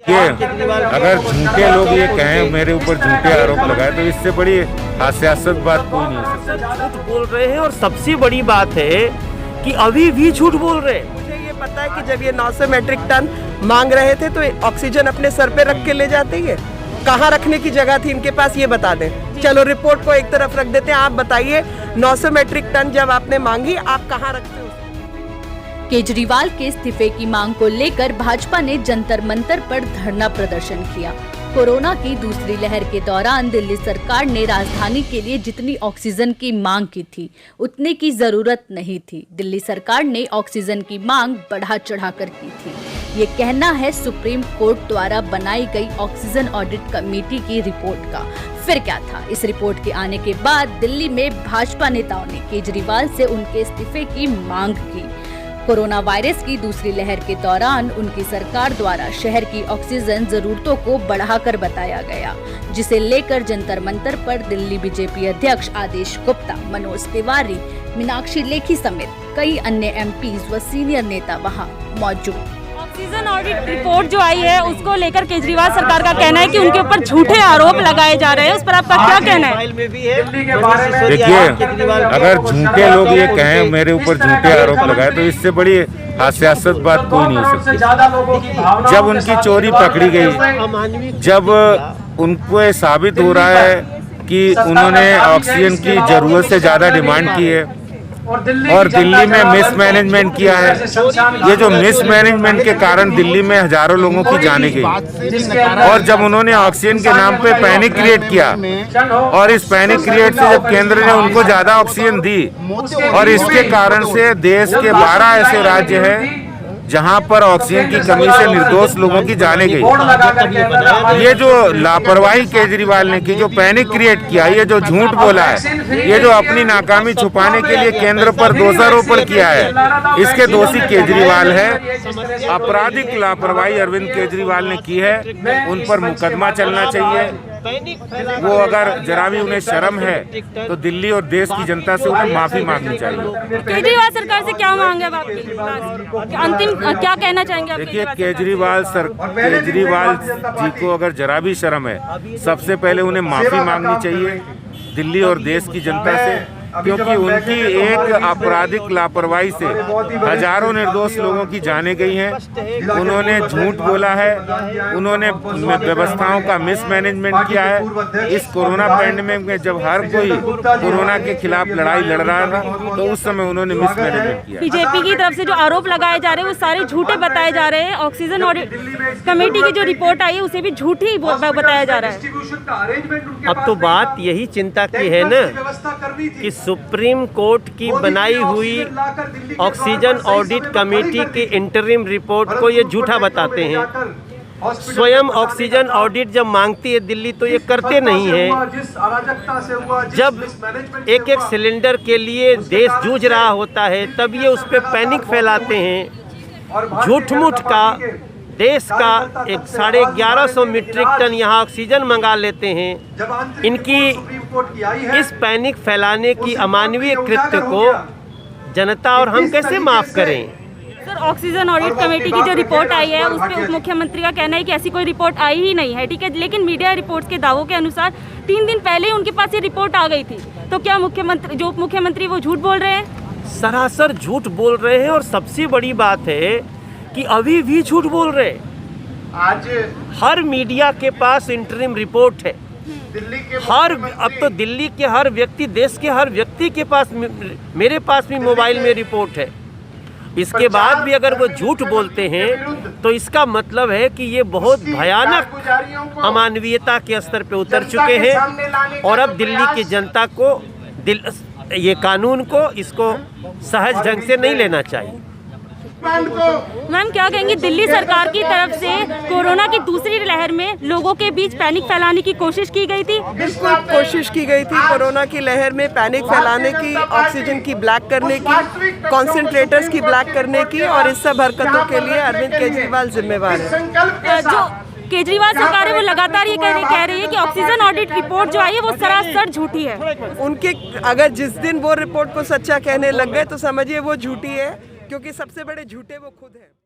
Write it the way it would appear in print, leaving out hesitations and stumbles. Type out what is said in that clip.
अगर झूठे लोग ये कहें, मेरे ऊपर झूठे आरोप लगाए, तो इससे बड़ी हास्यास्पद बात कोई नहीं हो सकती। झूठ बोल रहे हैं और सबसे बड़ी बात है कि अभी भी झूठ बोल रहे हैं। मुझे ये पता है कि जब ये 900 मैट्रिक टन मांग रहे थे तो ऑक्सीजन अपने सर पे रख के ले जाते हैं। कहाँ रखने की जगह थी इनके पास, ये बता दें। चलो रिपोर्ट को एक तरफ रख देते हैं, आप बताइए 900 मैट्रिक टन जब आपने मांगी, आप कहाँ रखते हो? केजरीवाल के इस्तीफे की मांग को लेकर भाजपा ने जंतर मंतर पर धरना प्रदर्शन किया। कोरोना की दूसरी लहर के दौरान दिल्ली सरकार ने राजधानी के लिए जितनी ऑक्सीजन की मांग की थी, उतने की जरूरत नहीं थी। दिल्ली सरकार ने ऑक्सीजन की मांग बढ़ा चढ़ाकर की थी। ये कहना है सुप्रीम कोर्ट द्वारा बनाई गई ऑक्सीजन ऑडिट कमेटी की रिपोर्ट का। फिर क्या था? इस रिपोर्ट के आने के बाद दिल्ली में भाजपा नेताओं ने केजरीवाल से उनके इस्तीफे की मांग की। कोरोना वायरस की दूसरी लहर के दौरान उनकी सरकार द्वारा शहर की ऑक्सीजन जरूरतों को बढ़ाकर बताया गया, जिसे लेकर जंतर मंतर पर दिल्ली बीजेपी अध्यक्ष आदेश गुप्ता, मनोज तिवारी, मीनाक्षी लेखी समेत कई अन्य एमपीज व सीनियर नेता वहां मौजूद। ऑक्सीजन ऑडिट रिपोर्ट जो आई है उसको लेकर केजरीवाल सरकार का कहना है कि उनके ऊपर झूठे आरोप लगाए जा रहे हैं। उस पर आपका क्या कहना है? देखिए, अगर झूठे लोग ये कहें, मेरे ऊपर झूठे आरोप लगाए, तो इससे बड़ी हास्यास्पद बात कोई नहीं हो सकती। जब उनकी चोरी पकड़ी गई, जब उनको ये साबित हो रहा है कि उन्होंने ऑक्सीजन की जरूरत से ज्यादा डिमांड की है और दिल्ली में मिसमैनेजमेंट किया है, ये जो मिसमैनेजमेंट के कारण दिल्ली में हजारों लोगों की जानें गई, और जब उन्होंने ऑक्सीजन के नाम पे पैनिक क्रिएट किया और इस पैनिक क्रिएट से जब केंद्र ने उनको ज्यादा ऑक्सीजन दी, और इसके कारण से देश के 12 ऐसे राज्य हैं जहां पर ऑक्सीजन की कमी से निर्दोष लोगों की जाने गई। ये जो लापरवाही केजरीवाल ने की, जो पैनिक क्रिएट किया, ये जो झूठ बोला है, ये जो अपनी नाकामी छुपाने के लिए केंद्र पर दोषारोपण किया है, इसके दोषी केजरीवाल है। आपराधिक लापरवाही अरविंद केजरीवाल ने की है, उन पर मुकदमा चलना चाहिए। वो अगर जरा भी उन्हें शर्म है तो दिल्ली और देश की जनता से उन्हें माफी मांगनी चाहिए। केजरीवाल सरकार से क्या मांग है आपकी? अंतिम क्या कहना चाहेंगे आप? देखिए, केजरीवाल जी को अगर जरा भी शर्म है, सबसे पहले उन्हें माफी मांगनी चाहिए दिल्ली और देश की जनता से, क्योंकि उनकी एक आपराधिक लापरवाही से हजारों निर्दोष लोगों की जानें गई हैं। उन्होंने झूठ बोला है, उन्होंने व्यवस्थाओं का मिसमैनेजमेंट किया है। इस कोरोना पैंडेमिक में जब हर कोई कोरोना के खिलाफ लड़ाई लड़ रहा था, तो उस समय उन्होंने मिसमैनेजमेंट किया। बीजेपी की तरफ से जो आरोप लगाए जा रहे हैं वो सारे झूठे बताए जा रहे हैं। ऑक्सीजन ऑडिट कमेटी की जो रिपोर्ट आई है उसे भी झूठी बताया जा रहा है। अब तो बात यही चिंता की है ना कि सुप्रीम कोर्ट की बनाई हुई ऑक्सीजन ऑडिट कमेटी की इंटरिम रिपोर्ट को ये झूठा बताते हैं। स्वयं ऑक्सीजन ऑडिट जब मांगती है दिल्ली तो ये करते नहीं है। जब एक एक सिलेंडर के लिए देश जूझ रहा होता है तब ये उस पर पैनिक फैलाते हैं। झूठ मूठ का देश का 1150 मीट्रिक टन यहाँ ऑक्सीजन मंगा लेते हैं। इनकी इस पैनिक फैलाने की अमानवीय कृत्य को जनता और हम कैसे माफ करें? सर, ऑक्सीजन ऑडिट कमेटी की जो रिपोर्ट आई है उस पर उप मुख्यमंत्री का कहना है कि ऐसी कोई रिपोर्ट आई ही नहीं है, ठीक है, लेकिन मीडिया रिपोर्ट्स के दावों के अनुसार 3 दिन पहले ही उनके पास ये रिपोर्ट आ गई थी। तो क्या मुख्यमंत्री, जो उप मुख्यमंत्री, वो झूठ बोल रहे हैं? सरासर झूठ बोल रहे हैं, और सबसे बड़ी बात है कि अभी भी झूठ बोल रहे हैं। आज हर मीडिया के पास इंटरिम रिपोर्ट है। अब तो दिल्ली के हर व्यक्ति, देश के हर व्यक्ति के पास, मेरे पास भी मोबाइल में रिपोर्ट है। इसके बाद भी अगर वो झूठ बोलते हैं तो इसका मतलब है कि ये बहुत भयानक अमानवीयता के स्तर पे उतर चुके हैं, और अब दिल्ली की जनता को ये कानून को इसको सहज ढंग से नहीं लेना चाहिए। मैम, क्या कहेंगी, दिल्ली सरकार की तरफ से कोरोना की दूसरी लहर में लोगों के बीच पैनिक फैलाने की कोशिश की गई थी? बिल्कुल कोशिश की गई थी कोरोना की लहर में पैनिक फैलाने की, ऑक्सीजन की ब्लैक करने की, कॉन्सेंट्रेटर्स की ब्लैक करने की, और इस सब हरकतों के लिए अरविंद केजरीवाल जिम्मेवार है। जो केजरीवाल सरकार है वो लगातार ये कह रही है कि ऑक्सीजन ऑडिट रिपोर्ट जो आई है वो सरासर झूठी है। उनके अगर जिस दिन वो रिपोर्ट को सच्चा कहने लग गए तो समझिए वो झूठी है, क्योंकि सबसे बड़े झूठे वो खुद हैं।